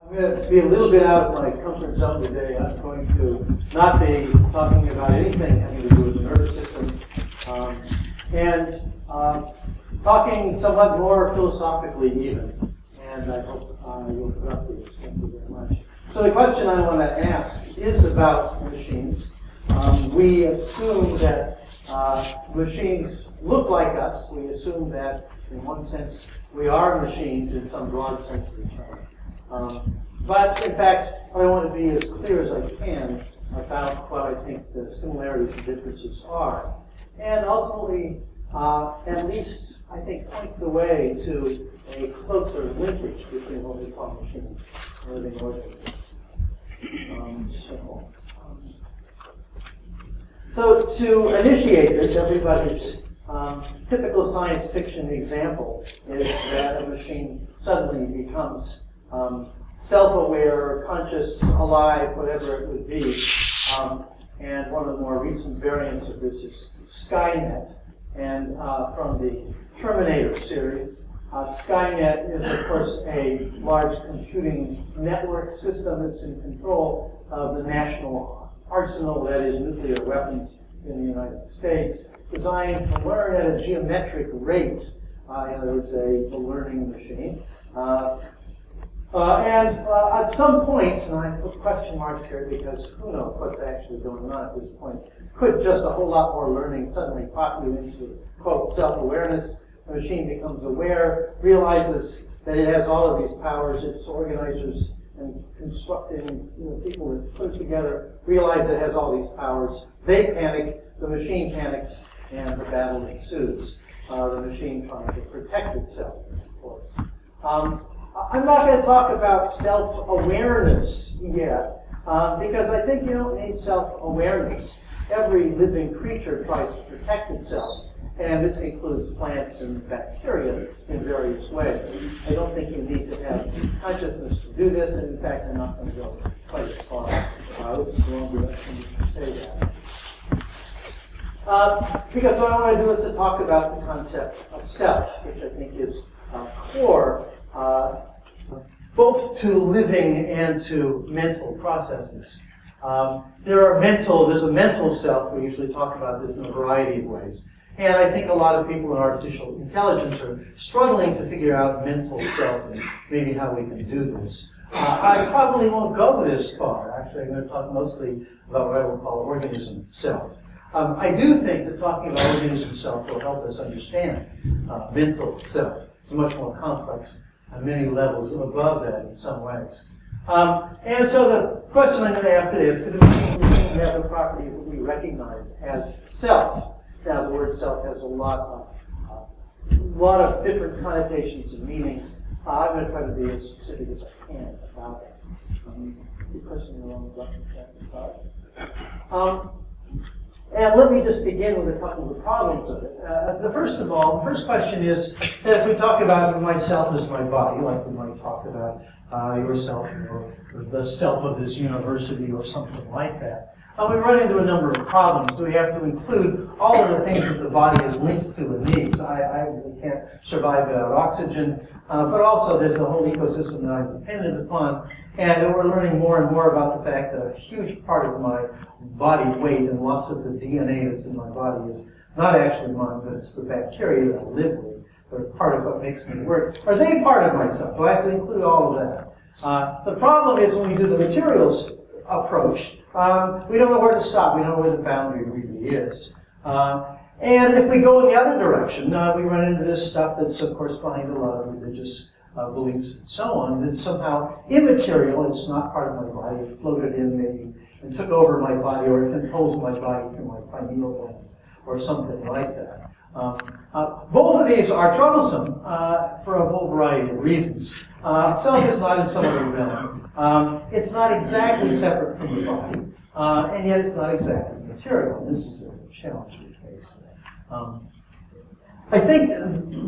I'm going to be a little bit out of my comfort zone today. I'm going to not be talking about anything having to do with the nervous system, and talking somewhat more philosophically even. And I hope you'll put up with this. Thank you very much. So the question I want to ask is about machines. We assume that machines look like us. We assume that, in one sense, we are machines in some broad sense of the term. But, in fact, I want to be as clear as I can about what I think the similarities and differences are. And ultimately, at least, I think, point the way to a closer linkage between what we call machines and living organisms. So to initiate this, everybody's typical science fiction example is that a machine suddenly becomes self-aware, conscious, alive, whatever it would be. And one of the more recent variants of this is Skynet. And from the Terminator series, Skynet is, of course, a large computing network system that's in control of the national arsenal, that is, nuclear weapons in the United States, designed to learn at a geometric rate. In other words, a learning machine. And at some point, and I put question marks here because who knows what's actually going on at this point, could just a whole lot more learning suddenly pop you into, quote, self-awareness. The machine becomes aware, realizes that it has all of these powers, its organizers and constructing people that put it together realize it has all these powers. They panic, the machine panics, and the battle ensues. The machine trying to protect itself, of course. I'm not going to talk about self-awareness yet, because I think you don't need self-awareness. Every living creature tries to protect itself, and this includes plants and bacteria in various ways. I don't think you need to have consciousness to do this, and in fact, I'm not going to go quite as far. It's the wrong direction to say that. Because what I want to do is to talk about the concept of self, which I think is core both to living and to mental processes. There's a mental self. We usually talk about this in a variety of ways. And I think a lot of people in artificial intelligence are struggling to figure out mental self and maybe how we can do this. I probably won't go this far. Actually, I'm going to talk mostly about what I will call organism self. I do think that talking about organism self will help us understand mental self. It's much more complex on many levels above that in some ways. And so the question I'm going to ask today is, could the machine have the property that we recognize as self? Now, the word self has a lot of different connotations and meanings. I'm going to try to be as specific as I can about it. You're pressing the wrong button. And let me just begin with a couple of the problems of it. The first question is that if we talk about myself as my body, like we might talk about yourself or the self of this university or something like that, we run into a number of problems. Do we have to include all of the things that the body is linked to and needs? I obviously can't survive without oxygen, but also there's the whole ecosystem that I'm dependent upon. And we're learning more and more about the fact that a huge part of my body weight and lots of the DNA that's in my body is not actually mine, but it's the bacteria that I live with. They're part of what makes me work. Are they part of myself? Do I have to include all of that? The problem is when we do the materials approach, we don't know where to stop. We don't know where the boundary really is. And if we go in the other direction, we run into this stuff that's, of course, behind a lot of religious beliefs and so on, that's somehow immaterial. It's not part of my body. It floated in maybe and took over my body, or it controls my body through my pineal gland, or something like that. Both of these are troublesome for a whole variety of reasons. Self is not in some other realm. It's not exactly separate from the body, and yet it's not exactly material. This is the challenge we face. I think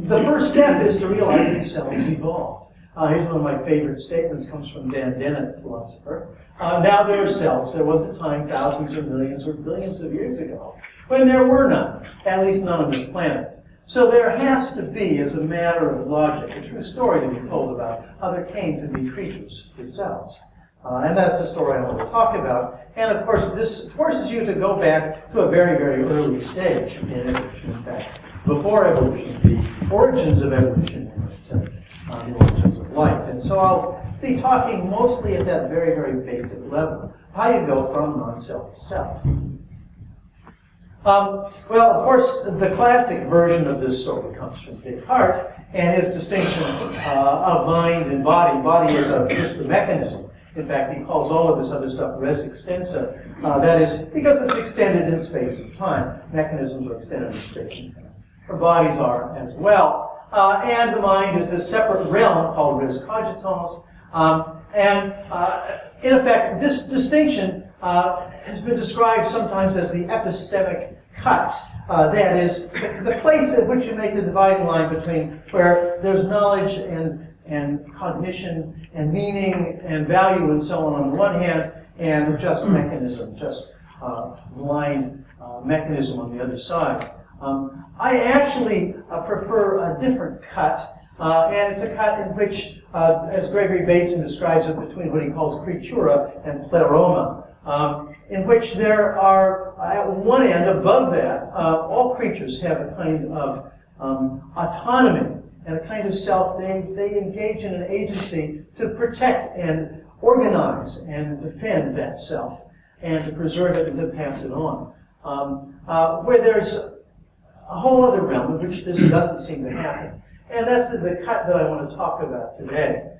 the first step is to realize that cells evolved. Here's one of my favorite statements, comes from Dan Dennett, philosopher. Now there are cells. There was a time, thousands or millions or billions of years ago, when there were none, at least none on this planet. So there has to be, as a matter of logic, a true story to be told about how there came to be creatures themselves. And that's the story I want to talk about. And of course, this forces you to go back to a very, very early stage in evolution. In fact, before evolution, the origins of evolution, the origins of life. And so I'll be talking mostly at that very, very basic level, how you go from non-self to self. Well, of course, the classic version of this story comes from Descartes and his distinction of mind and body. Body is just a mechanism. In fact, he calls all of this other stuff res extensa. That is, because it's extended in space and time. Mechanisms are extended in space and time. Our bodies are as well. And the mind is this separate realm called res cogitans. In effect, this distinction has been described sometimes as the epistemic cut. That is, the place at which you make the dividing line between where there's knowledge and cognition and meaning and value and so on the one hand, and just mechanism, just blind mechanism on the other side. I actually prefer a different cut, and it's a cut in which, as Gregory Bateson describes it, between what he calls creatura and pleroma, in which there are, at one end, above that, all creatures have a kind of autonomy and a kind of self. They engage in an agency to protect and organize and defend that self and to preserve it and to pass it on. Where there's a whole other realm in which this doesn't seem to happen. And that's the cut that I want to talk about today.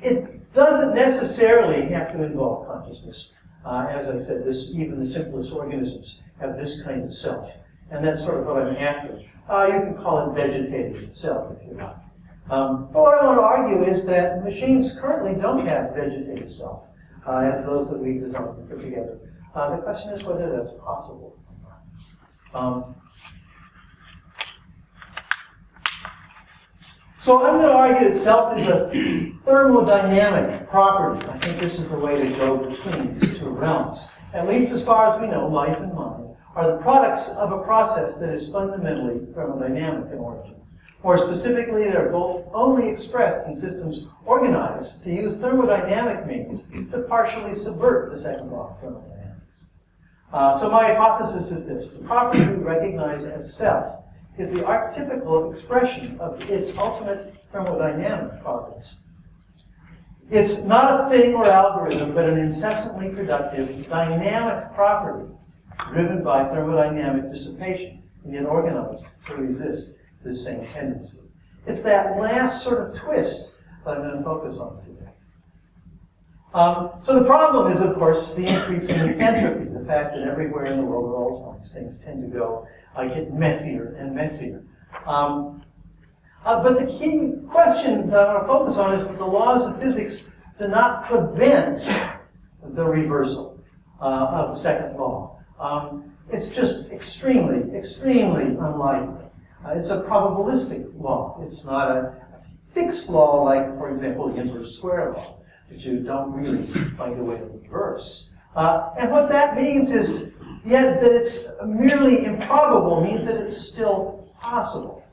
It doesn't necessarily have to involve consciousness. As I said, even the simplest organisms have this kind of self. And that's sort of what I'm after. You can call it vegetative self, if you like. But what I want to argue is that machines currently don't have vegetative self, as those that we've designed and put together. The question is whether that's possible. So I'm going to argue that self is a thermodynamic property. I think this is the way to go between these two realms. At least as far as we know, life and mind are the products of a process that is fundamentally thermodynamic in origin. More specifically, they're both only expressed in systems organized to use thermodynamic means to partially subvert the second law of thermodynamics. So my hypothesis is this. The property we recognize as self is the archetypical expression of its ultimate thermodynamic properties. It's not a thing or algorithm, but an incessantly productive, dynamic property driven by thermodynamic dissipation and yet organized to resist this same tendency. It's that last sort of twist that I'm going to focus on today. So the problem is, of course, the increasing entropy, the fact that everywhere in the world at all times things tend to get messier and messier. But the key question that I want to focus on is that the laws of physics do not prevent the reversal of the second law. It's just extremely, extremely unlikely. It's a probabilistic law. It's not a fixed law like, for example, the inverse square law, that you don't really find a way to reverse. And what that means is, yet that it's merely improbable means that it's still possible.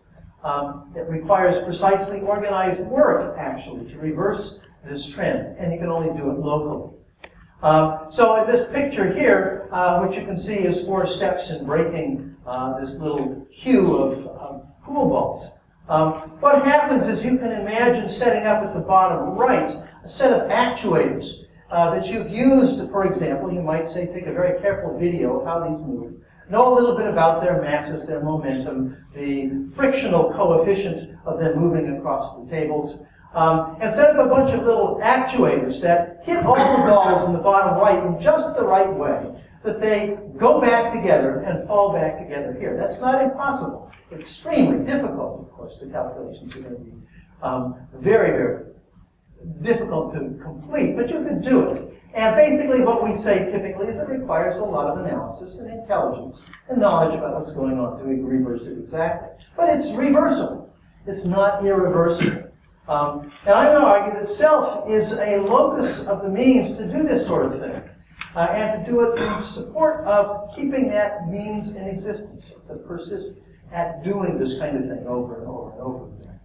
It requires precisely organized work, actually, to reverse this trend, and you can only do it locally. So in this picture here, what you can see is 4 steps in breaking this little queue of pool balls. What happens is you can imagine setting up at the bottom right a set of actuators that you've used, for example, you might say take a very careful video of how these move, know a little bit about their masses, their momentum, the frictional coefficient of them moving across the tables, and set up a bunch of little actuators that hit all the balls in the bottom right in just the right way, that they go back together and fall back together here. That's not impossible. Extremely difficult, of course. The calculations are going to be very, very difficult to complete, but you can do it. And basically what we say typically is it requires a lot of analysis and intelligence and knowledge about what's going on to reverse it exactly. But it's reversible. It's not irreversible. And I'm going to argue that self is a locus of the means to do this sort of thing, and to do it in support of keeping that means in existence, to persist at doing this kind of thing over and over and over again.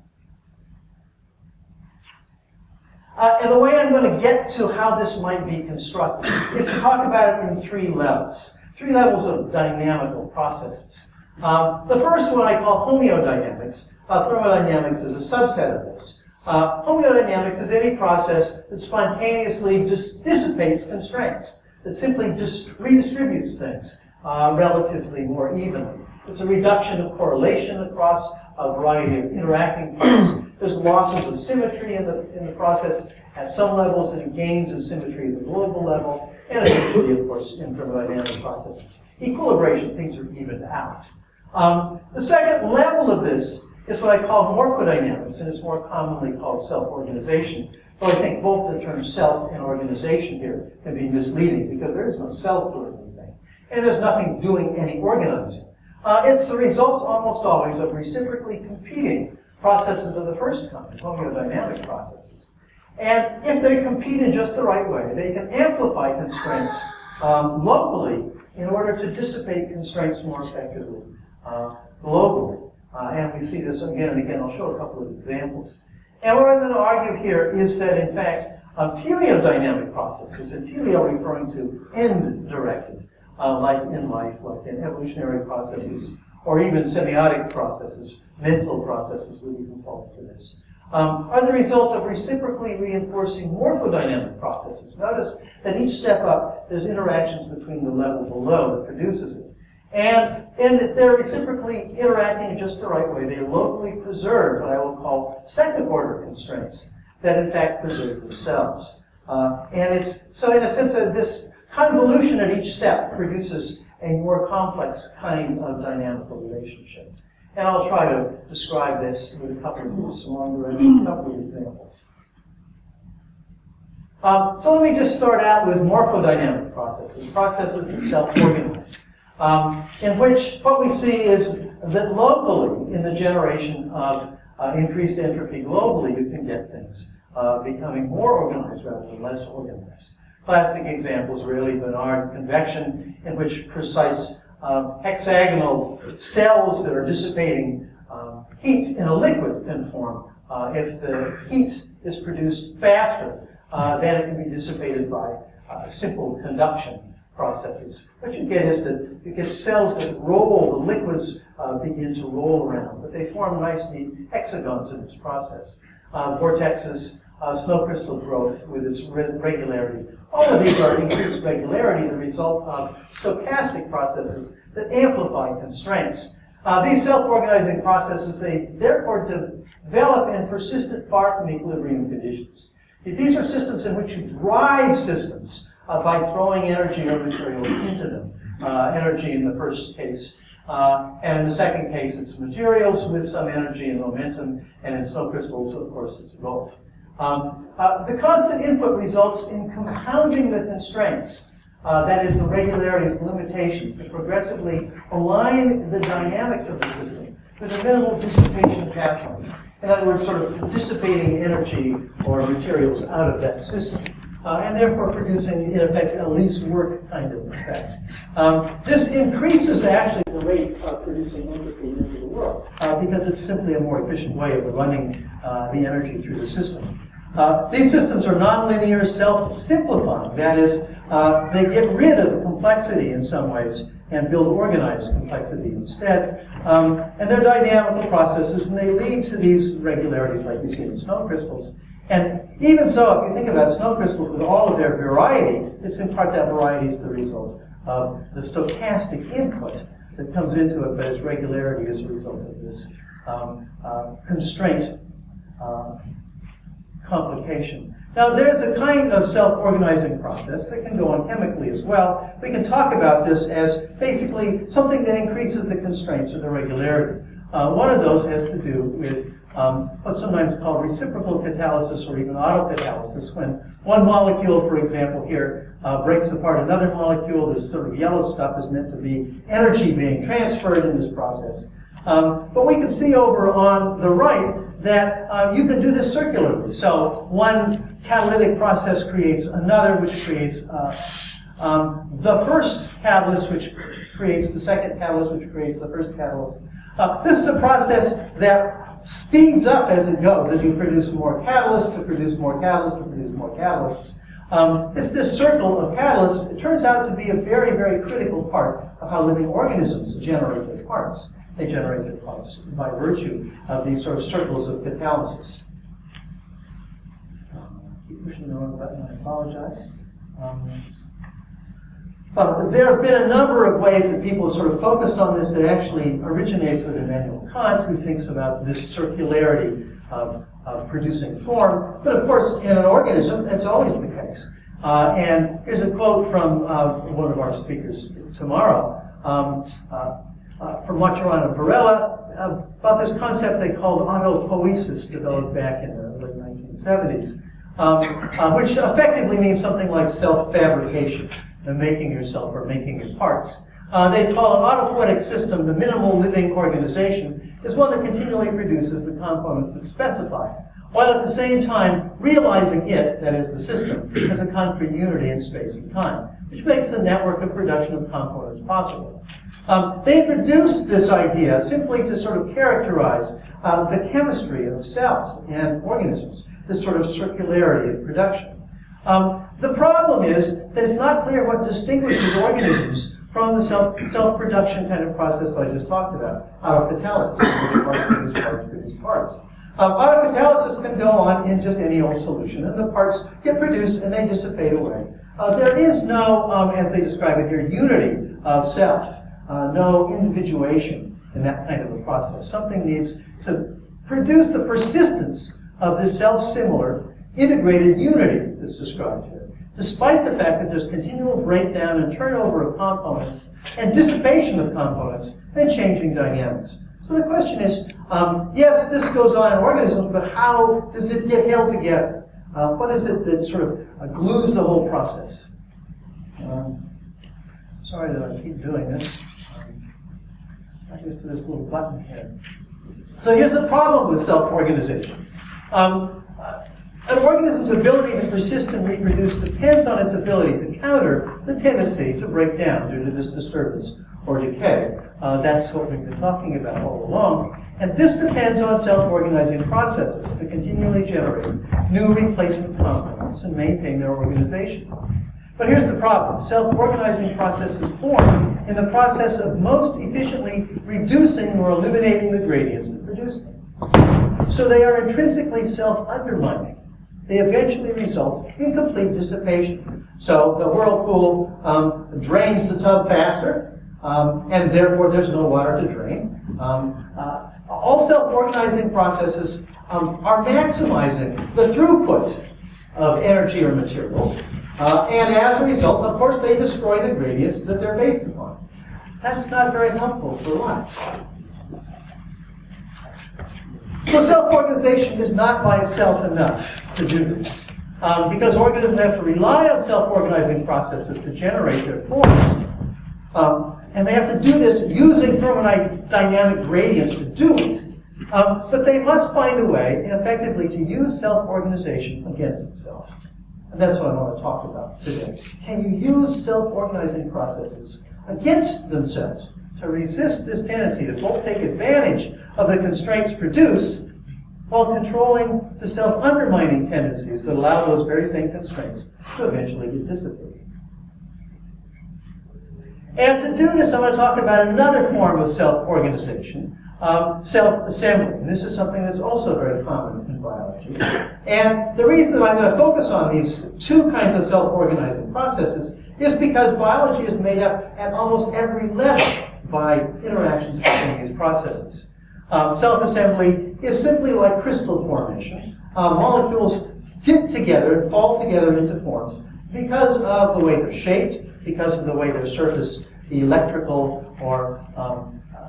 And the way I'm going to get to how this might be constructed is to talk about it in three levels. Three levels of dynamical processes. The first one I call homeodynamics. Thermodynamics is a subset of this. Homeodynamics is any process that spontaneously dissipates constraints, that simply redistributes things relatively more evenly. It's a reduction of correlation across a variety of interacting parts. There's losses of symmetry in the process at some levels, and it gains in symmetry at the global level, and eventually, of course, in thermodynamic processes. Equilibration, things are evened out. The second level of this is what I call morphodynamics, and it's more commonly called self-organization. Though I think both the terms self and organization here can be misleading, because there is no self doing anything, and there's nothing doing any organizing. It's the result almost always of reciprocally competing processes of the first kind, homeodynamic processes. And if they compete in just the right way, they can amplify constraints locally in order to dissipate constraints more effectively globally. And we see this again and again. I'll show a couple of examples. And what I'm going to argue here is that, in fact, teleodynamic processes, and teleo referring to end-directed, like in life, like in evolutionary processes, or even semiotic processes, mental processes would even fall into this, are the result of reciprocally reinforcing morphodynamic processes. Notice that each step up, there's interactions between the level below that produces it. And they're reciprocally interacting in just the right way. They locally preserve what I will call second-order constraints that, in fact, preserve themselves. And it's, so in a sense, this convolution at each step produces a more complex kind of dynamical relationship. And I'll try to describe this with a couple of groups along the way, a couple of examples. So let me just start out with morphodynamic processes, processes that self-organize, in which what we see is that locally, in the generation of increased entropy globally, you can get things becoming more organized rather than less organized. Classic examples, really, Bernard convection, in which precise hexagonal cells that are dissipating heat in a liquid can form. If the heat is produced faster, then it can be dissipated by simple conduction processes. What you get is that you get cells that roll, the liquids begin to roll around, but they form nice, neat hexagons in this process. Vortexes, snow crystal growth with its regularity. All of these are increased regularity, the result of stochastic processes that amplify constraints. These self-organizing processes, they therefore develop in persistent far from equilibrium conditions. If these are systems in which you drive systems by throwing energy or materials into them. Energy in the first case, and in the second case it's materials with some energy and momentum, and in snow crystals, of course, it's both. The constant input results in compounding the constraints, that is, the regularities, limitations, that progressively align the dynamics of the system with a minimal dissipation pathway. In other words, sort of dissipating energy or materials out of that system, and therefore producing, in effect, a least work kind of effect. This increases actually the rate of producing entropy into the world, because it's simply a more efficient way of running the energy through the system. These systems are nonlinear, self-simplifying. That is, they get rid of complexity in some ways and build organized complexity instead. And they're dynamical processes, and they lead to these regularities like you see in snow crystals. And even so, if you think about snow crystals with all of their variety, it's in part that variety is the result of the stochastic input that comes into it, but its regularity is a result of this constraint complication. Now, there's a kind of self-organizing process that can go on chemically as well. We can talk about this as basically something that increases the constraints or the regularity. One of those has to do with what's sometimes called reciprocal catalysis or even autocatalysis, when one molecule, for example, here breaks apart another molecule. This sort of yellow stuff is meant to be energy being transferred in this process. But we can see over on the right that you can do this circularly. So one catalytic process creates another, which creates the first catalyst which creates the second catalyst which creates the first catalyst. This is a process that speeds up as it goes, as you produce more catalysts, to produce more catalysts, to produce more catalysts. It's this circle of catalysts. It turns out to be a very, very critical part of how living organisms generate their parts. They generate their parts by virtue of these sort of circles of catalysis. Keep pushing the wrong button, I apologize. There have been a number of ways that people have sort of focused on this that actually originates with Immanuel Kant, who thinks about this circularity of producing form. But of course, in an organism, that's always the case. And here's a quote from one of our speakers tomorrow, from Maturana Varela, about this concept they called autopoiesis, developed back in the late 1970s, which effectively means something like self-fabrication, and making yourself or making your parts. They call an autopoietic system the minimal living organization is one that continually produces the components that specify, while at the same time realizing it, that is the system, as a concrete unity in space and time, which makes the network of production of components possible. They introduced this idea simply to sort of characterize the chemistry of cells and organisms, this sort of circularity of production. The problem is that it's not clear what distinguishes organisms from the self-production kind of process I just talked about, autocatalysis, produce parts. Autocatalysis can go on in just any old solution, and the parts get produced and they dissipate away. There is no, as they describe it here, unity of self, no individuation in that kind of a process. Something needs to produce the persistence of this self-similar integrated unity that's described here, despite the fact that there's continual breakdown and turnover of components and dissipation of components and changing dynamics. So the question is, yes, this goes on in organisms, but how does it get held together? What is it that sort of glues the whole process? Sorry that I keep doing this. I'm used to this little button here. So here's the problem with self-organization. An organism's ability to persist and reproduce depends on its ability to counter the tendency to break down due to this disturbance or decay. That's what we've been talking about all along. And this depends on self-organizing processes to continually generate new replacement components and maintain their organization. But here's the problem. Self-organizing processes form in the process of most efficiently reducing or eliminating the gradients that produce them. So they are intrinsically self-undermining. They eventually result in complete dissipation. So the whirlpool drains the tub faster, and therefore there's no water to drain. All self-organizing processes are maximizing the throughput of energy or materials, and as a result, of course, they destroy the gradients that they're based upon. That's not very helpful for life. So self-organization is not by itself enough to do this, because organisms have to rely on self-organizing processes to generate their forms, and they have to do this using thermodynamic gradients to do it. But they must find a way, effectively, to use self-organization against itself. And that's what I want to talk about today. Can you use self-organizing processes against themselves to resist this tendency to both take advantage of the constraints produced while controlling the self-undermining tendencies that allow those very same constraints to eventually get dissipated? And to do this, I'm going to talk about another form of self-organization, self-assembly. And this is something that's also very common in biology. And the reason that I'm going to focus on these two kinds of self-organizing processes is because biology is made up at almost every level by interactions between these processes. Self-assembly is simply like crystal formation. Molecules fit together and fall together into forms because of the way they're shaped, because of the way their surface electrical or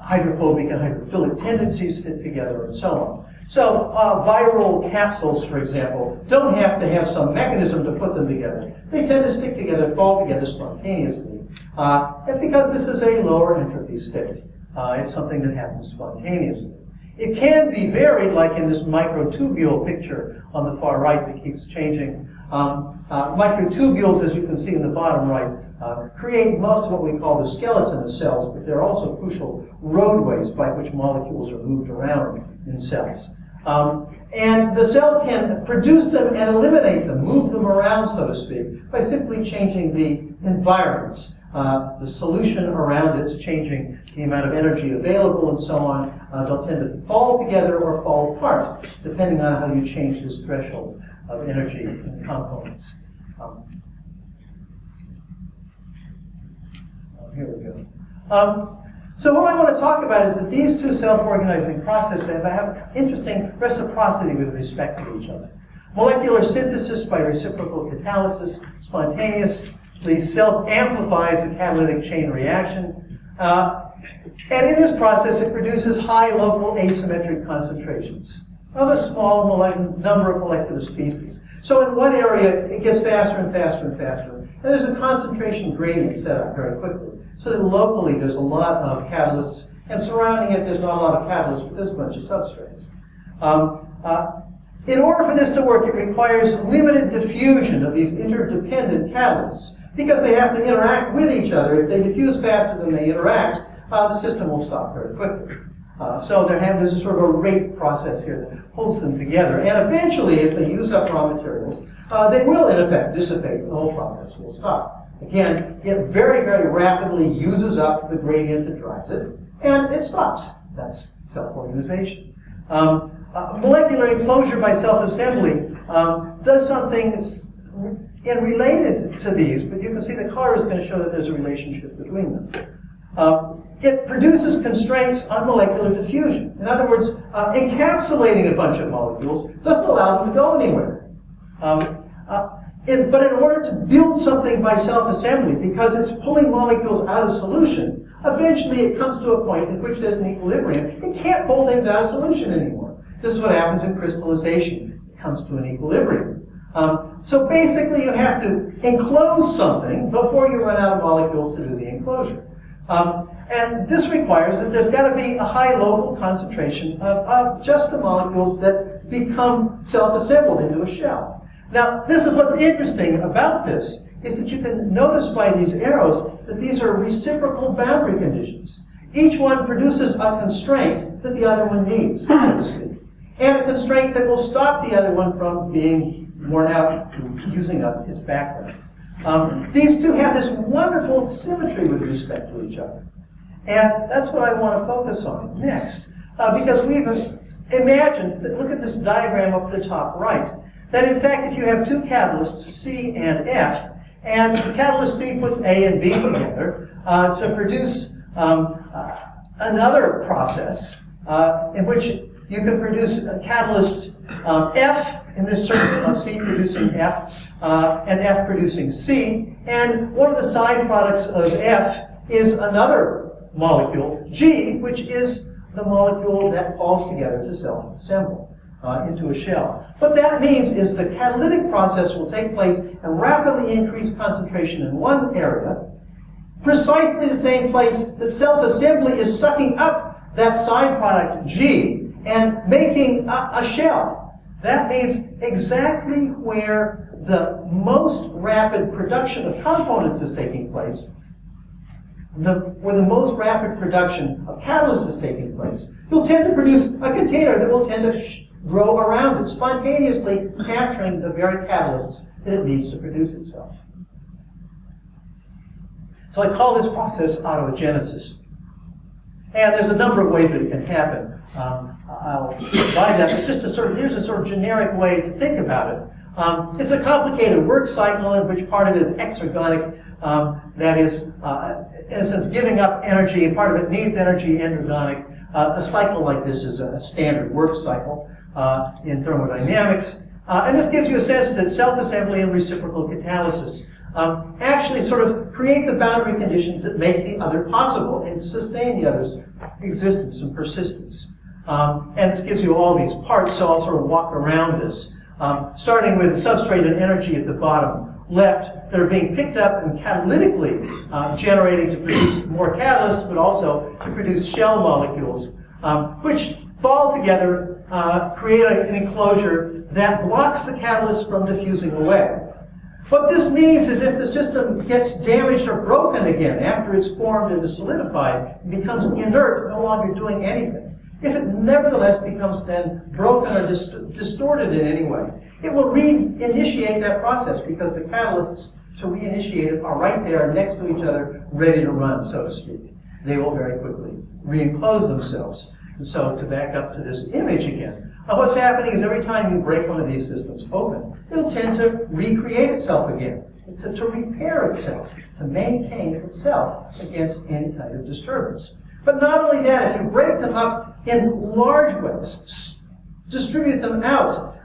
hydrophobic and hydrophilic tendencies fit together, and so on. So viral capsules, for example, don't have to have some mechanism to put them together. They tend to stick together, fall together spontaneously. And because this is a lower entropy state, it's something that happens spontaneously. It can be varied, like in this microtubule picture on the far right that keeps changing. Microtubules, as you can see in the bottom right, create most of what we call the skeleton of cells, but they're also crucial roadways by which molecules are moved around in cells. And the cell can produce them and eliminate them, move them around, so to speak, by simply changing the environments, the solution around it, changing the amount of energy available and so on. They'll tend to fall together or fall apart, depending on how you change this threshold of energy in components. Here we go. So what I want to talk about is that these two self-organizing processes have interesting reciprocity with respect to each other. Molecular synthesis by reciprocal catalysis spontaneously self-amplifies the catalytic chain reaction. And in this process, it produces high local asymmetric concentrations of a small number of molecular species. So in one area, it gets faster and faster and faster. And there's a concentration gradient set up very quickly. So that locally, there's a lot of catalysts, and surrounding it, there's not a lot of catalysts, but there's a bunch of substrates. In order for this to work, it requires limited diffusion of these interdependent catalysts, because they have to interact with each other. If they diffuse faster than they interact, the system will stop very quickly. So there's a sort of a rate process here that holds them together. And eventually, as they use up raw materials, they will, in effect, dissipate. The whole process will stop. Again, it very, very rapidly uses up the gradient that drives it, and it stops. That's self-organization. Molecular enclosure by self-assembly does something related to these, but you can see the color is going to show that there's a relationship between them. It produces constraints on molecular diffusion. In other words, encapsulating a bunch of molecules doesn't allow them to go anywhere. But in order to build something by self-assembly, because it's pulling molecules out of solution, eventually it comes to a point in which there's an equilibrium. It can't pull things out of solution anymore. This is what happens in crystallization. It comes to an equilibrium. So basically you have to enclose something before you run out of molecules to do the enclosure. And this requires that there's got to be a high local concentration of just the molecules that become self-assembled into a shell. Now, this is what's interesting about this, is that you can notice by these arrows that these are reciprocal boundary conditions. Each one produces a constraint that the other one needs, so to speak, and a constraint that will stop the other one from being worn out, using up its background. These two have this wonderful symmetry with respect to each other. And that's what I want to focus on next, because we've imagined, look at this diagram up at the top right, that in fact, if you have two catalysts, C and F, and catalyst C puts A and B together to produce another process in which you can produce a catalyst F in this circle of C producing F and F producing C, and one of the side products of F is another molecule, G, which is the molecule that falls together to self-assemble into a shell. What that means is the catalytic process will take place and rapidly increase concentration in one area, precisely the same place that self-assembly is sucking up that side product G and making a shell. That means exactly where the most rapid production of components is taking place, where the most rapid production of catalysts is taking place, you'll tend to produce a container that will tend to grow around it, spontaneously capturing the very catalysts that it needs to produce itself. So I call this process autogenesis. And there's a number of ways that it can happen. I'll provide that, but just here's a sort of generic way to think about it. It's a complicated work cycle in which part of it is exergonic, that is, in a sense, giving up energy, and part of it needs energy, endergonic. A cycle like this is a standard work cycle in thermodynamics. And this gives you a sense that self-assembly and reciprocal catalysis actually sort of create the boundary conditions that make the other possible and sustain the other's existence and persistence. And this gives you all these parts, so I'll sort of walk around this. Starting with substrate and energy at the bottom left that are being picked up and catalytically generating to produce more catalysts, but also to produce shell molecules, which fall together, create an enclosure that blocks the catalyst from diffusing away. What this means is if the system gets damaged or broken again after it's formed and is solidified, it becomes inert, no longer doing anything. If it nevertheless becomes then broken or distorted in any way, it will reinitiate that process because the catalysts to reinitiate it are right there next to each other, ready to run, so to speak. They will very quickly re-enclose themselves. And so to back up to this image again, what's happening is every time you break one of these systems open, it'll tend to recreate itself again. It's to repair itself, to maintain itself against any kind of disturbance. But not only that, if you break them up in large ways, distribute them out,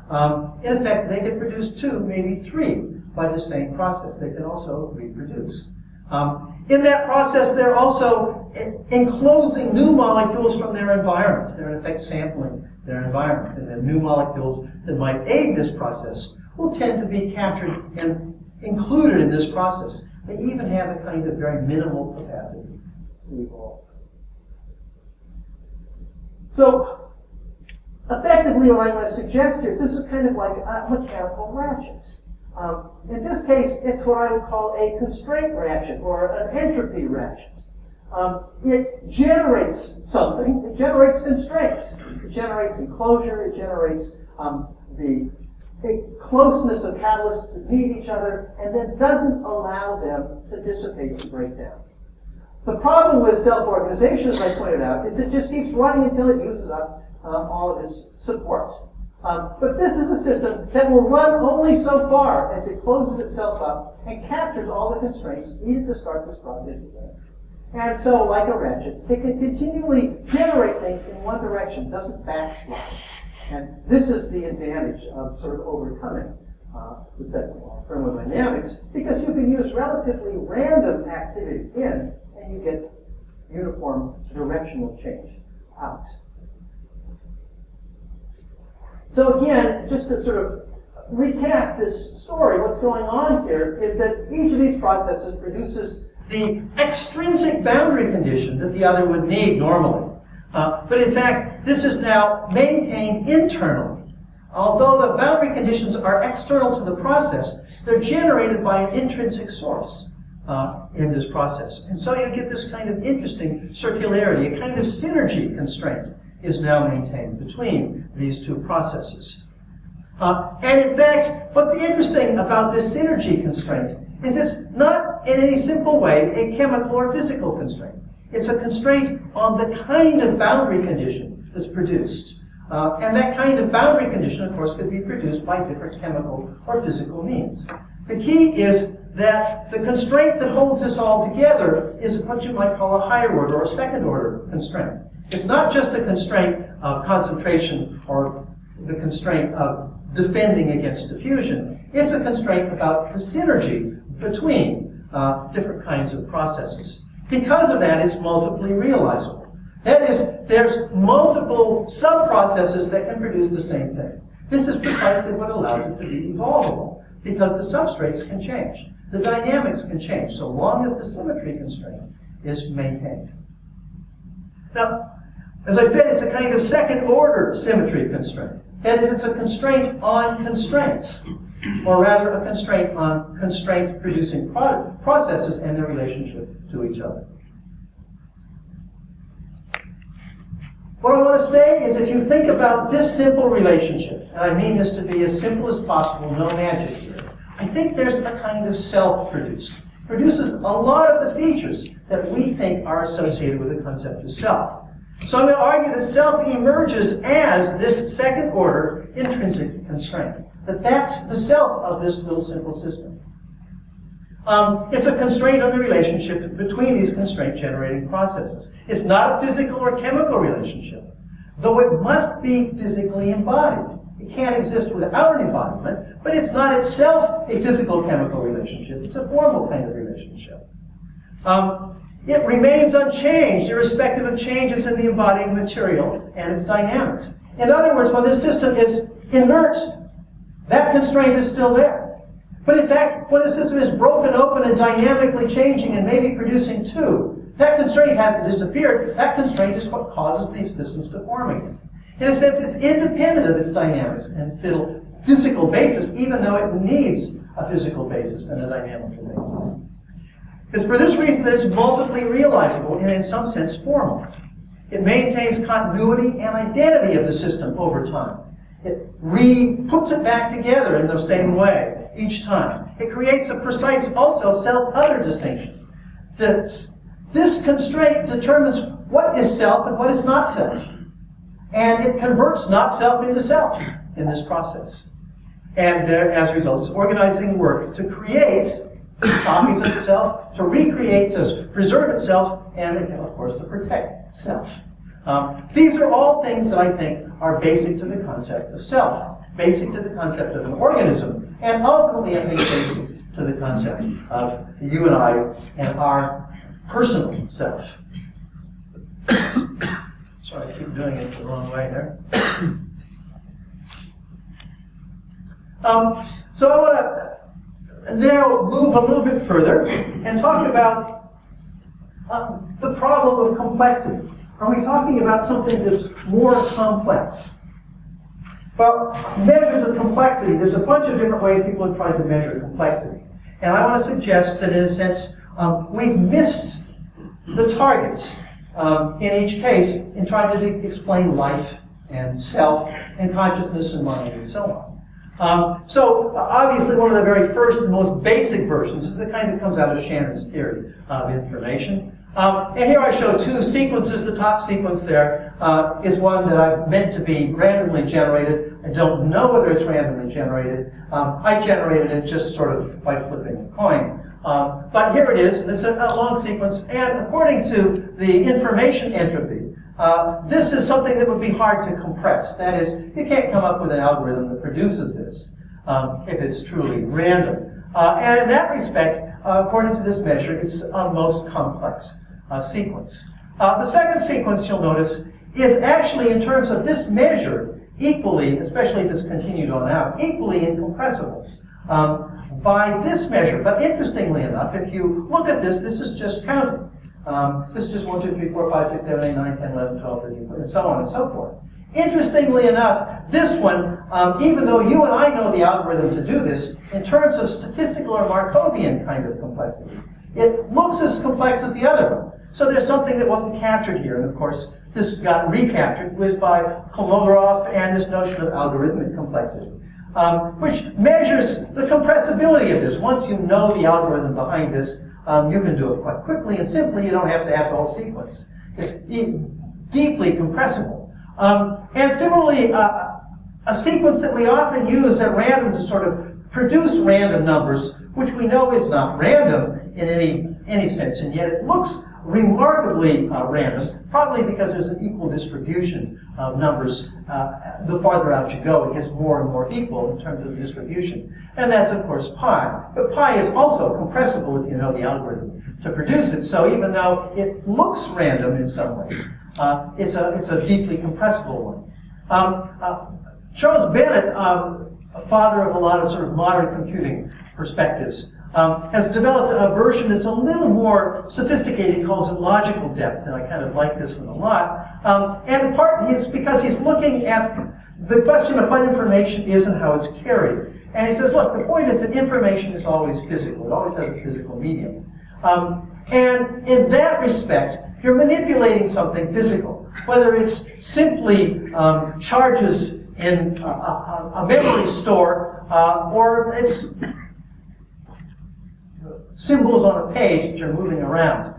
in effect, they can produce 2, maybe 3 by the same process. They can also reproduce. In that process, they're also enclosing new molecules from their environment. They're in effect sampling their environment. And the new molecules that might aid this process will tend to be captured and included in this process. They even have a kind of very minimal capacity to evolve. So, effectively, what I'm going to suggest here is this is kind of like mechanical ratchets. In this case, it's what I would call a constraint ratchet or an entropy ratchet. It generates something. It generates constraints. It generates enclosure. It generates the closeness of catalysts that need each other, and then doesn't allow them to dissipate and break down. The problem with self-organization, as I pointed out, is it just keeps running until it uses up all of its support. But this is a system that will run only so far as it closes itself up and captures all the constraints needed to start this process again. And so, like a ratchet, it can continually generate things in one direction, doesn't backslide. And this is the advantage of sort of overcoming the second law of thermodynamics, because you can use relatively random activity in, and you get uniform directional change out. So again, just to sort of recap this story, what's going on here is that each of these processes produces the extrinsic boundary condition that the other would need normally. But in fact, this is now maintained internally. Although the boundary conditions are external to the process, they're generated by an intrinsic source in this process. And so you get this kind of interesting circularity, a kind of synergy constraint is now maintained between these two processes. And in fact, what's interesting about this synergy constraint is it's not in any simple way a chemical or physical constraint. It's a constraint on the kind of boundary condition that's produced. And that kind of boundary condition, of course, could be produced by different chemical or physical means. The key is that the constraint that holds this all together is what you might call a higher order or a second order constraint. It's not just a constraint of concentration or the constraint of defending against diffusion. It's a constraint about the synergy between different kinds of processes. Because of that, it's multiply realizable. That is, there's multiple sub-processes that can produce the same thing. This is precisely what allows it to be evolvable, because the substrates can change. The dynamics can change, so long as the symmetry constraint is maintained. Now, as I said, it's a kind of second-order symmetry constraint. That is, it's a constraint on constraints, or rather a constraint on constraint-producing processes and their relationship to each other. What I want to say is if you think about this simple relationship, and I mean this to be as simple as possible, no magic here, I think there's a kind of self-produced. Produces a lot of the features that we think are associated with the concept of self. So I'm going to argue that self emerges as this second-order intrinsic constraint. That's the self of this little simple system. It's a constraint on the relationship between these constraint-generating processes. It's not a physical or chemical relationship, though it must be physically embodied. It can't exist without an embodiment, but it's not itself a physical-chemical relationship. It's a formal kind of relationship. It remains unchanged, irrespective of changes in the embodied material and its dynamics. In other words, when this system is inert, that constraint is still there. But in fact, when the system is broken open and dynamically changing and maybe producing two, that constraint hasn't disappeared. That constraint is what causes these systems to form again. In a sense, it's independent of its dynamics and physical basis, even though it needs a physical basis than a dynamical basis. It's for this reason that it's multiply realizable and in some sense formal. It maintains continuity and identity of the system over time. It puts it back together in the same way each time. It creates a precise, also, self-other distinction. This constraint determines what is self and what is not self. And it converts not self into self in this process. And there, as a result, it's organizing work to create copies of itself, to recreate, to preserve itself, and, of course, to protect self. These are all things that I think are basic to the concept of self, basic to the concept of an organism, and ultimately, I think, basic to the concept of you and I and our personal self. Sorry, I keep doing it the wrong way there. So I want to now move a little bit further and talk about the problem of complexity. Are we talking about something that's more complex? Well, measures of complexity, there's a bunch of different ways people have tried to measure complexity. And I want to suggest that in a sense, we've missed the targets in each case in trying to explain life and self and consciousness and mind and so on. So obviously one of the very first and most basic versions is the kind that comes out of Shannon's theory of information. And here I show two sequences. The top sequence there is one that I've meant to be randomly generated. I don't know whether it's randomly generated. I generated it just sort of by flipping a coin. But here it is. It's a long sequence. And according to the information entropy, this is something that would be hard to compress. That is, you can't come up with an algorithm that produces this if it's truly random. And in that respect, according to this measure, it's a most complex sequence. The second sequence, you'll notice, is actually, in terms of this measure, equally, especially if it's continued on out, equally incompressible by this measure. But interestingly enough, if you look at this, this is just counting. This is just 1, 2, 3, 4, 5, 6, 7, 8, 9, 10, 11, 12, 13, and so on and so forth. Interestingly enough, this one, even though you and I know the algorithm to do this, in terms of statistical or Markovian kind of complexity, it looks as complex as the other one. So there's something that wasn't captured here, and of course, this got recaptured by Kolmogorov and this notion of algorithmic complexity, which measures the compressibility of this. Once you know the algorithm behind this, you can do it quite quickly and simply. You don't have to have the whole sequence. It's deeply compressible. And similarly, a sequence that we often use at random to sort of produce random numbers, which we know is not random in any sense, and yet it looks remarkably random, probably because there's an equal distribution of numbers. The farther out you go, it gets more and more equal in terms of the distribution. And that's, of course, pi. But pi is also compressible if you know the algorithm to produce it. So even though it looks random in some ways, it's a deeply compressible one. Charles Bennett, a father of a lot of sort of modern computing perspectives, has developed a version that's a little more sophisticated. He calls it logical depth, and I kind of like this one a lot. And partly it's because he's looking at the question of what information is and how it's carried. And he says, look, the point is that information is always physical. It always has a physical medium. And in that respect, you're manipulating something physical, whether it's simply charges in a memory store, or it's symbols on a page that you're moving around.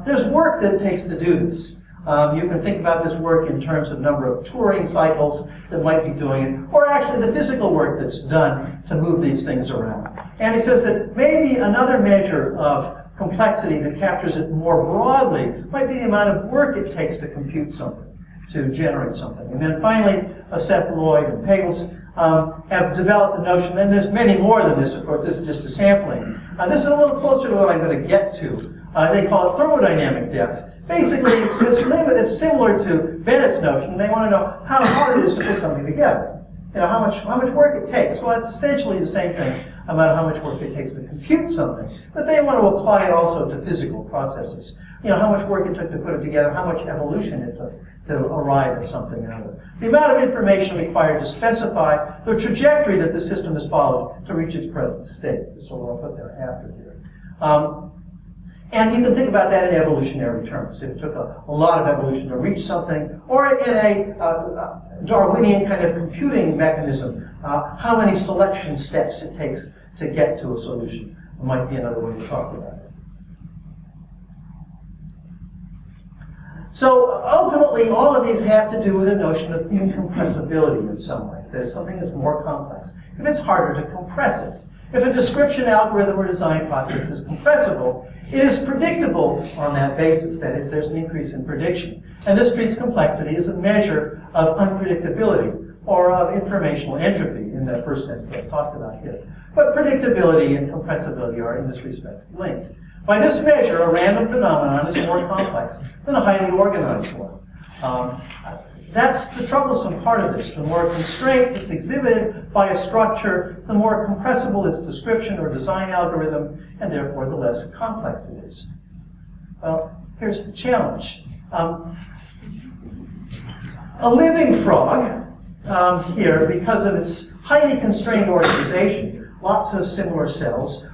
There's work that it takes to do this. You can think about this work in terms of number of Turing cycles that might be doing it, or actually the physical work that's done to move these things around. And he says that maybe another measure of complexity that captures it more broadly might be the amount of work it takes to compute something, to generate something. And then finally, Seth Lloyd and Pagels have developed the notion, and there's many more than this, of course, this is just a sampling. This is a little closer to what I'm going to get to. They call it thermodynamic depth. Basically, it's similar to Bennett's notion. They want to know how hard it is to put something together. You know, how much work it takes. Well, it's essentially the same thing about how much work it takes to compute something. But they want to apply it also to physical processes. You know, how much work it took to put it together, how much evolution it took to arrive at something out of it. The amount of information required to specify the trajectory that the system has followed to reach its present state. This is what I'll put there after here. And you can think about that in evolutionary terms. If it took a lot of evolution to reach something, or in a Darwinian kind of computing mechanism, how many selection steps it takes to get to a solution might be another way to talk about it. So ultimately, all of these have to do with a notion of incompressibility in some ways. That is, something that's more complex. If it's harder to compress it. If a description algorithm or design process is compressible, it is predictable on that basis. That is, there's an increase in prediction. And this treats complexity as a measure of unpredictability or of informational entropy in that first sense that I've talked about here. But predictability and compressibility are in this respect linked. By this measure, a random phenomenon is more complex than a highly organized one. That's the troublesome part of this. The more constraint that's exhibited by a structure, the more compressible its description or design algorithm, and therefore the less complex it is. Well, here's the challenge. A living frog, here, because of its highly constrained organization, lots of similar cells,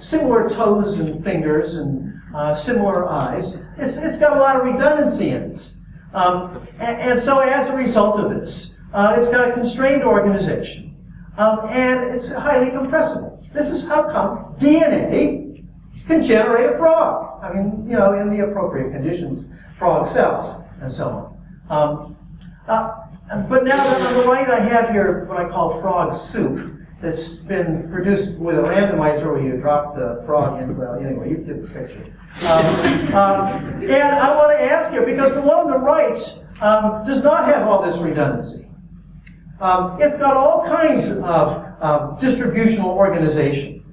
similar toes and fingers, and similar eyes, it's got a lot of redundancy in it. And so as a result of this, it's got a constrained organization, and it's highly compressible. This is how come DNA can generate a frog. I mean, you know, in the appropriate conditions, frog cells, and so on. But now on the right I have here what I call frog soup that's been produced with a randomizer where you drop the frog in. Well, anyway, you get the picture. And I want to ask you, because the one on the right does not have all this redundancy. It's got all kinds of distributional organization.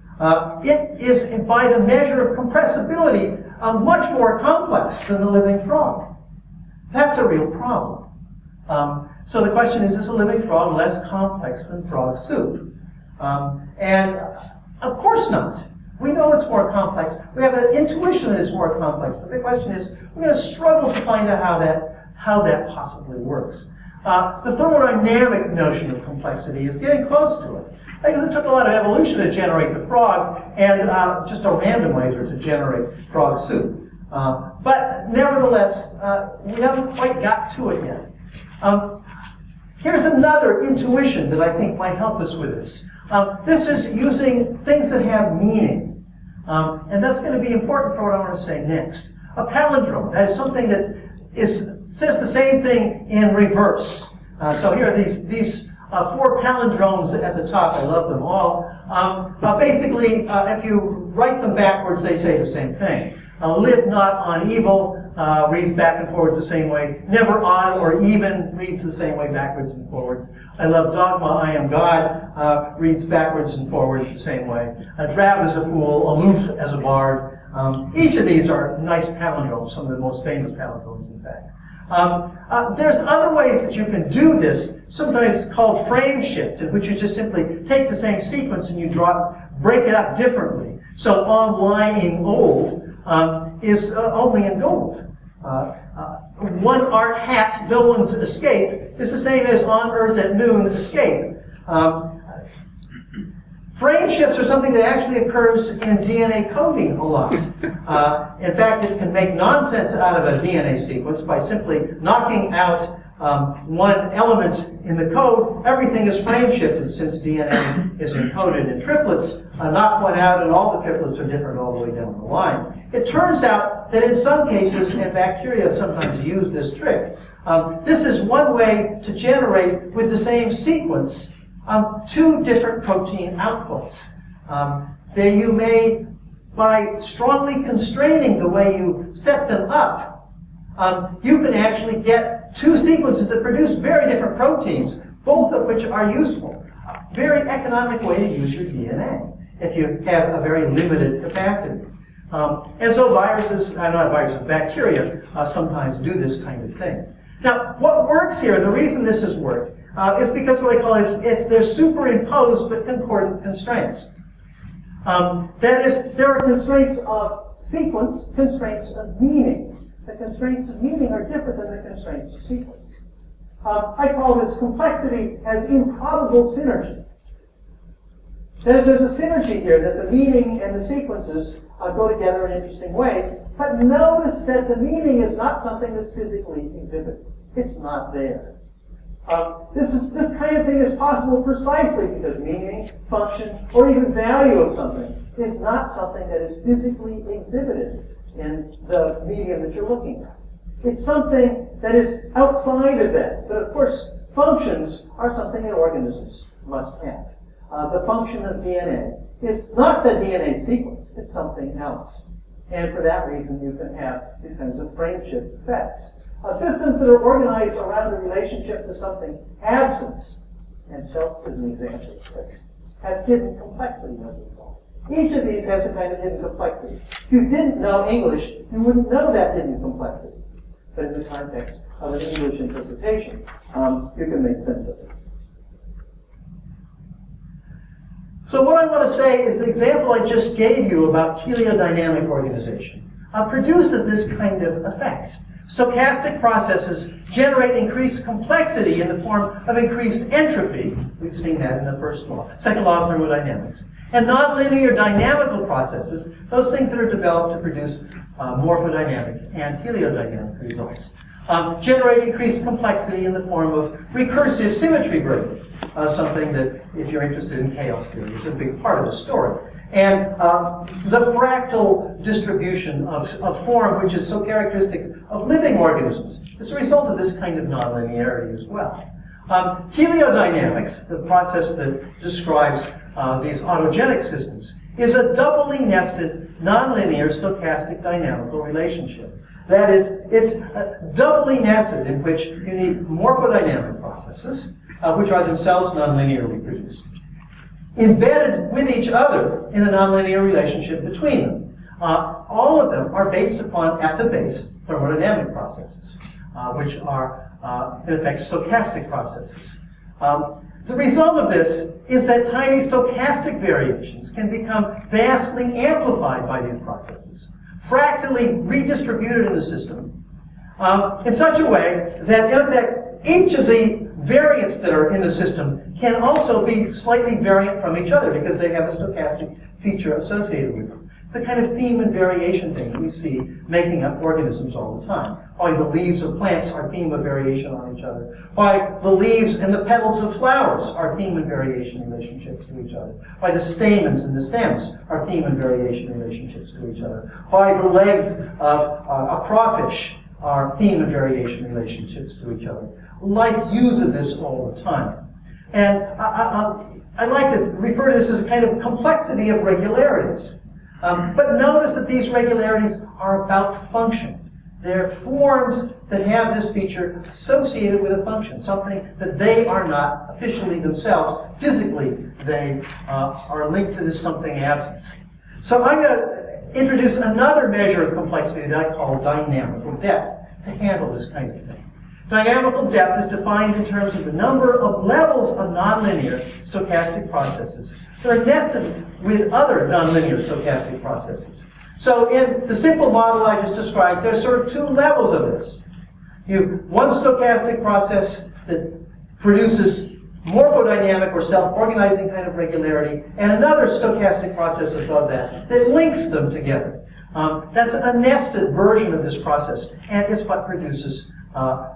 It is, by the measure of compressibility, much more complex than the living frog. That's a real problem. So the question is a living frog less complex than frog soup? And of course not. We know it's more complex. We have an intuition that it's more complex. But the question is, we're going to struggle to find out how that possibly works. The thermodynamic notion of complexity is getting close to it. Because it took a lot of evolution to generate the frog and just a randomizer to generate frog soup. But nevertheless, we haven't quite got to it yet. Here's another intuition that I think might help us with this. This is using things that have meaning. And that's going to be important for what I want to say next. A palindrome, that is something that says the same thing in reverse. So here are these 4 palindromes at the top. I love them all. Basically, if you write them backwards, they say the same thing. Live not on evil reads back and forwards the same way. Never odd or even reads the same way backwards and forwards. I love dogma, I am God, reads backwards and forwards the same way. Drab as a fool, aloof as a bard. Each of these are nice palindromes, some of the most famous palindromes, in fact. There's other ways that you can do this, sometimes called frame shift, in which you just simply take the same sequence and you break it up differently. So on lying old is only in gold. One art hat, no one's escape, is the same as on earth at noon escape. Frame shifts are something that actually occurs in DNA coding a lot. In fact, it can make nonsense out of a DNA sequence by simply knocking out one element in the code. Everything is frame shifted since DNA is encoded in triplets. Knock one out and all the triplets are different all the way down the line. It turns out that in some cases, and bacteria sometimes use this trick, this is one way to generate with the same sequence 2 different protein outputs. There you may, by strongly constraining the way you set them up, you can actually get 2 sequences that produce very different proteins, both of which are useful. Very economic way to use your DNA if you have a very limited capacity. And so bacteria sometimes do this kind of thing. Now, what works here, and the reason this has worked, is because what I call they're superimposed but concordant constraints. That is, there are constraints of sequence, constraints of meaning. The constraints of meaning are different than the constraints of sequence. I call this complexity as improbable synergy. There's a synergy here that the meaning and the sequences go together in interesting ways, but notice that the meaning is not something that's physically exhibited. It's not there. This kind of thing is possible precisely because meaning, function, or even value of something is not something that is physically exhibited in the medium that you're looking at. It's something that is outside of that. But of course, functions are something that organisms must have. The function of DNA is not the DNA sequence, it's something else. And for that reason, you can have these kinds of frameshift effects. Systems that are organized around a relationship to something absent, and self is an example of this, have hidden complexity as a result. Each of these has a kind of hidden complexity. If you didn't know English, you wouldn't know that hidden complexity. But in the context of an English interpretation, you can make sense of it. So what I want to say is the example I just gave you about teleodynamic organization produces this kind of effect. Stochastic processes generate increased complexity in the form of increased entropy. We've seen that in the first law, second law of thermodynamics. And nonlinear dynamical processes, those things that are developed to produce morphodynamic and teleodynamic results, generate increased complexity in the form of recursive symmetry breaking, something that, if you're interested in chaos theory, is a big part of the story. And the fractal distribution of form, which is so characteristic of living organisms, is a result of this kind of nonlinearity as well. Teleodynamics, the process that describes these autogenic systems, is a doubly nested, nonlinear, stochastic dynamical relationship. That is, it's doubly nested in which you need morphodynamic processes, which are themselves nonlinearly produced, embedded with each other in a nonlinear relationship between them. All of them are based upon, at the base, thermodynamic processes, which are, in effect, stochastic processes. The result of this is that tiny stochastic variations can become vastly amplified by these processes, fractally redistributed in the system, in such a way that, in effect, each of the variants that are in the system can also be slightly variant from each other because they have a stochastic feature associated with them. It's the kind of theme and variation thing that we see making up organisms all the time. Why the leaves of plants are theme of variation on each other. Why the leaves and the petals of flowers are theme and variation relationships to each other. Why the stamens and the stems are theme and variation relationships to each other. Why the legs of a crawfish are theme and variation relationships to each other. Life uses this all the time. And I like to refer to this as a kind of complexity of regularities. But notice that these regularities are about function. They're forms that have this feature associated with a function, something that they are not officially themselves. Physically, they are linked to this something absence. So I'm going to introduce another measure of complexity that I call dynamical depth to handle this kind of thing. Dynamical depth is defined in terms of the number of levels of nonlinear stochastic processes that are nested with other nonlinear stochastic processes. So in the simple model I just described, there's sort of two levels of this. You have one stochastic process that produces morphodynamic or self-organizing kind of regularity, and another stochastic process above that that links them together. That's a nested version of this process, and it's what produces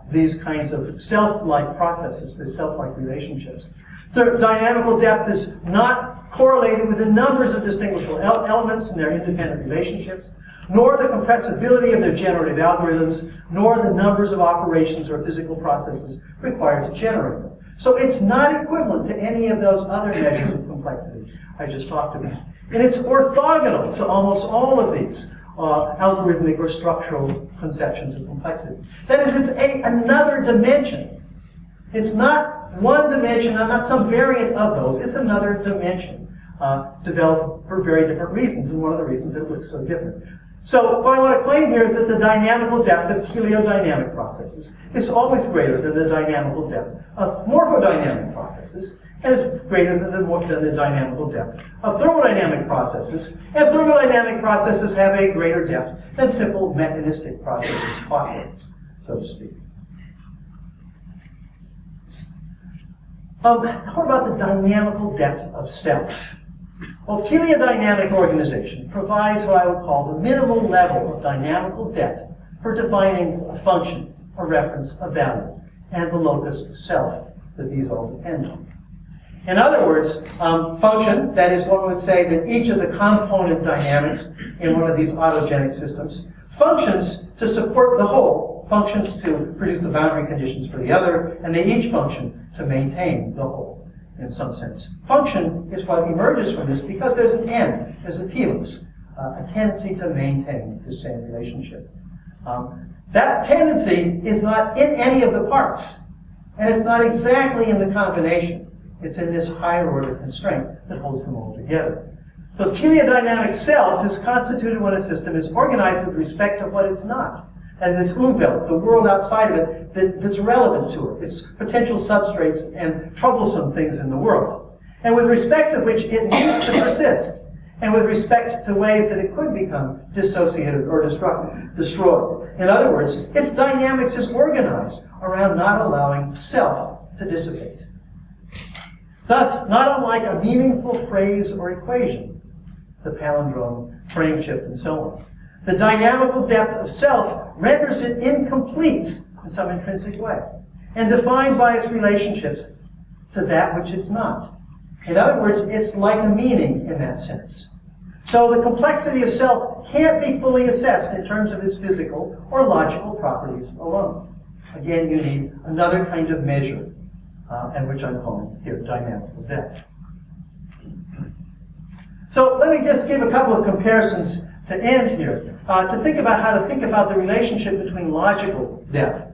these kinds of self-like processes, these self-like relationships. The dynamical depth is not correlated with the numbers of distinguishable elements and their independent relationships, nor the compressibility of their generative algorithms, nor the numbers of operations or physical processes required to generate them. So it's not equivalent to any of those other measures of complexity I just talked about. And it's orthogonal to almost all of these algorithmic or structural conceptions of complexity. That is, it's another dimension. It's not one dimension, and not some variant of those. It's another dimension developed for very different reasons, and one of the reasons it looks so different. So what I want to claim here is that the dynamical depth of teleodynamic processes is always greater than the dynamical depth of morphodynamic processes, and is greater than the dynamical depth of thermodynamic processes. And thermodynamic processes have a greater depth than simple mechanistic processes, clockworks, so to speak. How about the dynamical depth of self? Well, teleodynamic organization provides what I would call the minimal level of dynamical depth for defining a function, a reference, a value, and the locus of self that these all depend on. In other words, function, that is, one would say that each of the component dynamics in one of these autogenic systems functions to support the whole, functions to produce the boundary conditions for the other, and they each function to maintain the whole, in some sense. Function is what emerges from this because there's an end, there's a telos, a tendency to maintain the same relationship. That tendency is not in any of the parts, and it's not exactly in the combination. It's in this higher order constraint that holds them all together. So teleodynamic self is constituted when a system is organized with respect to what it's not. That is, its Umwelt, the world outside of it that's relevant to it, its potential substrates and troublesome things in the world, and with respect to which it needs to persist, and with respect to ways that it could become dissociated or destroyed. In other words, its dynamics is organized around not allowing self to dissipate. Thus, not unlike a meaningful phrase or equation, the palindrome, frame shift, and so on, the dynamical depth of self renders it incomplete in some intrinsic way, and defined by its relationships to that which it's not. In other words, it's like a meaning in that sense. So the complexity of self can't be fully assessed in terms of its physical or logical properties alone. Again, you need another kind of measure, and which I'm calling here dynamical depth. So let me just give a couple of comparisons to end here, to think about how to think about the relationship between logical depth,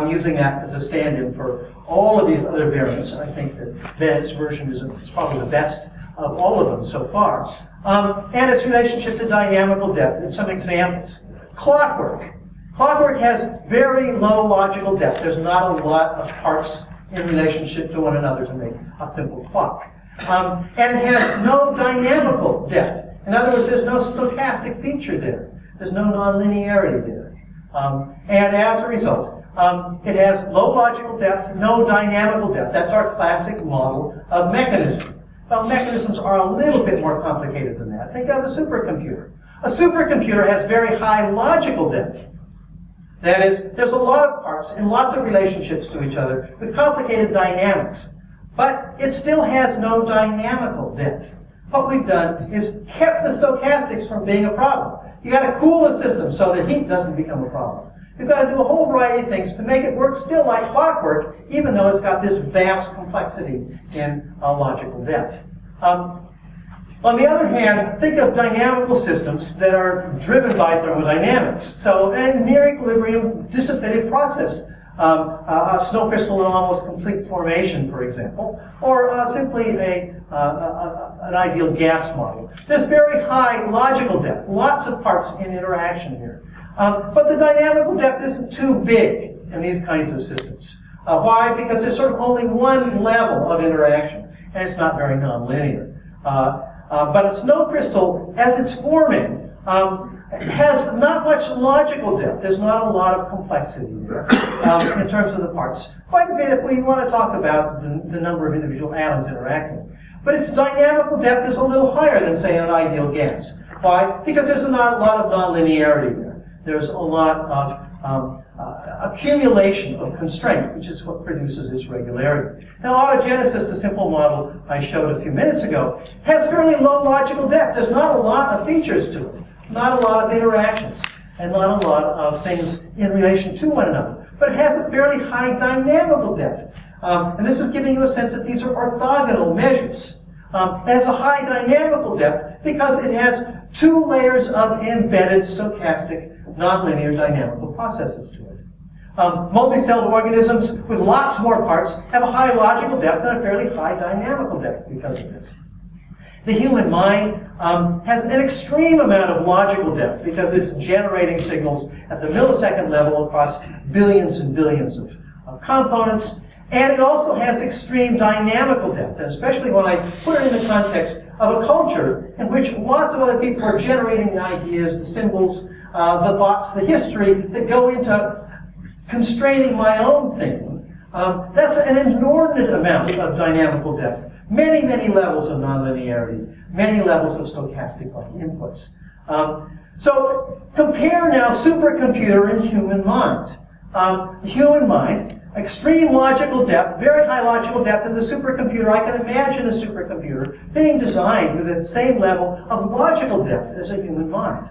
using that as a stand-in for all of these other variants. I think that Ben's version is probably the best of all of them so far, and its relationship to dynamical depth, and some examples. Clockwork. Clockwork has very low logical depth. There's not a lot of parts in relationship to one another to make a simple clock. And it has no dynamical depth. In other words, there's no stochastic feature there. There's no nonlinearity there. And as a result, it has low logical depth, no dynamical depth. That's our classic model of mechanism. Well, mechanisms are a little bit more complicated than that. Think of a supercomputer. A supercomputer has very high logical depth. That is, there's a lot of parts and lots of relationships to each other with complicated dynamics. But it still has no dynamical depth. What we've done is kept the stochastics from being a problem. You've got to cool the system so that heat doesn't become a problem. You've got to do a whole variety of things to make it work still like clockwork, even though it's got this vast complexity in logical depth. On the other hand, think of dynamical systems that are driven by thermodynamics. So, a near equilibrium dissipative process. A snow crystal in almost complete formation, for example, or simply an ideal gas model. There's very high logical depth, lots of parts in interaction here. But the dynamical depth isn't too big in these kinds of systems. Why? Because there's sort of only one level of interaction, and it's not very nonlinear. But a snow crystal, as it's forming, has not much logical depth. There's not a lot of complexity there in terms of the parts. Quite a bit if we want to talk about the number of individual atoms interacting. But its dynamical depth is a little higher than, say, an ideal gas. Why? Because there's not a lot of nonlinearity there. There's a lot of accumulation of constraint, which is what produces its regularity. Now, autogenesis, the simple model I showed a few minutes ago, has fairly low logical depth. There's not a lot of features to it. Not a lot of interactions, and not a lot of things in relation to one another. But it has a fairly high dynamical depth. And this is giving you a sense that these are orthogonal measures. It has a high dynamical depth because it has two layers of embedded stochastic nonlinear dynamical processes to it. Multi-celled organisms with lots more parts have a high logical depth and a fairly high dynamical depth because of this. The human mind has an extreme amount of logical depth because it's generating signals at the millisecond level across billions and billions of components. And it also has extreme dynamical depth, and especially when I put it in the context of a culture in which lots of other people are generating the ideas, the symbols, the thoughts, the history that go into constraining my own thinking. That's an inordinate amount of dynamical depth. Many, many levels of nonlinearity, many levels of stochastic inputs. So compare now supercomputer and human mind. The human mind, extreme logical depth, very high logical depth in the supercomputer. I can imagine a supercomputer being designed with the same level of logical depth as a human mind.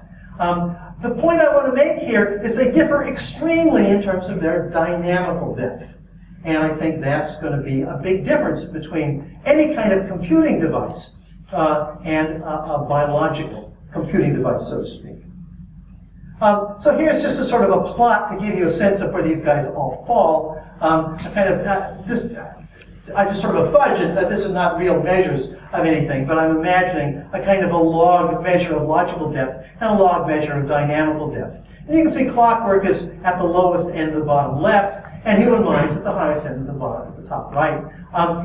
The point I want to make here is they differ extremely in terms of their dynamical depth. And I think that's going to be a big difference between any kind of computing device and a biological computing device, so to speak. So here's just a sort of a plot to give you a sense of where these guys all fall. I just sort of fudge it that this is not real measures of anything, but I'm imagining a kind of a log measure of logical depth and a log measure of dynamical depth. And you can see clockwork is at the lowest end of the bottom left, and human mind's at the highest end of the bottom, at the top right.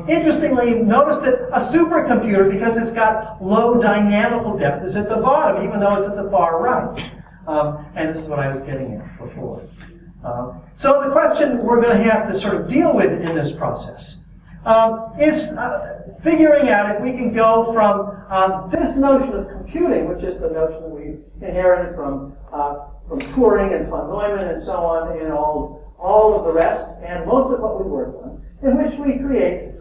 Interestingly, notice that a supercomputer, because it's got low dynamical depth, is at the bottom, even though it's at the far right. And this is what I was getting at before. So the question we're going to have to sort of deal with in this process is figuring out if we can go from this notion of computing, which is the notion that we inherited from Turing and von Neumann and so on, and all of the rest, and most of what we work on, in which we create,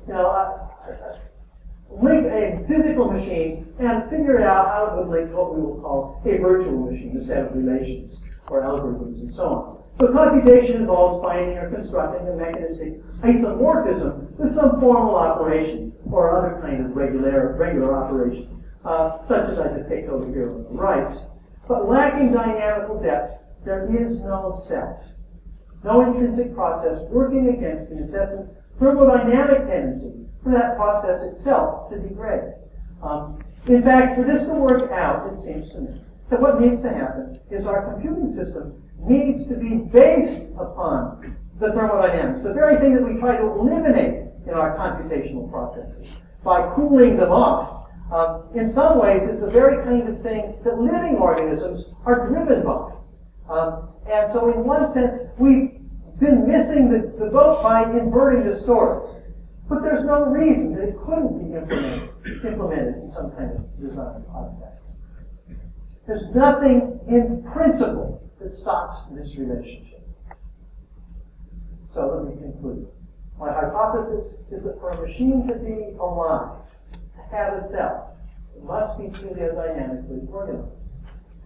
link a physical machine and figure out how it would link to what we will call a virtual machine, a set of relations or algorithms and so on. So computation involves finding or constructing a mechanistic isomorphism with some formal operation or other kind of regular operation, such as I depict over here on the right. But lacking dynamical depth, there is no self. No intrinsic process working against the incessant thermodynamic tendency for that process itself to degrade. In fact, for this to work out, it seems to me, that what needs to happen is our computing system needs to be based upon the thermodynamics, the very thing that we try to eliminate in our computational processes by cooling them off. In some ways, is the very kind of thing that living organisms are driven by. And so in one sense, we've been missing the boat by inverting the story. But there's no reason that it couldn't be implemented in some kind of design artifact. There's nothing in principle that stops this relationship. So let me conclude. My hypothesis is that for a machine to be alive, to have a self, it must be teleodynamically organized.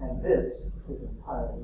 And this is entirely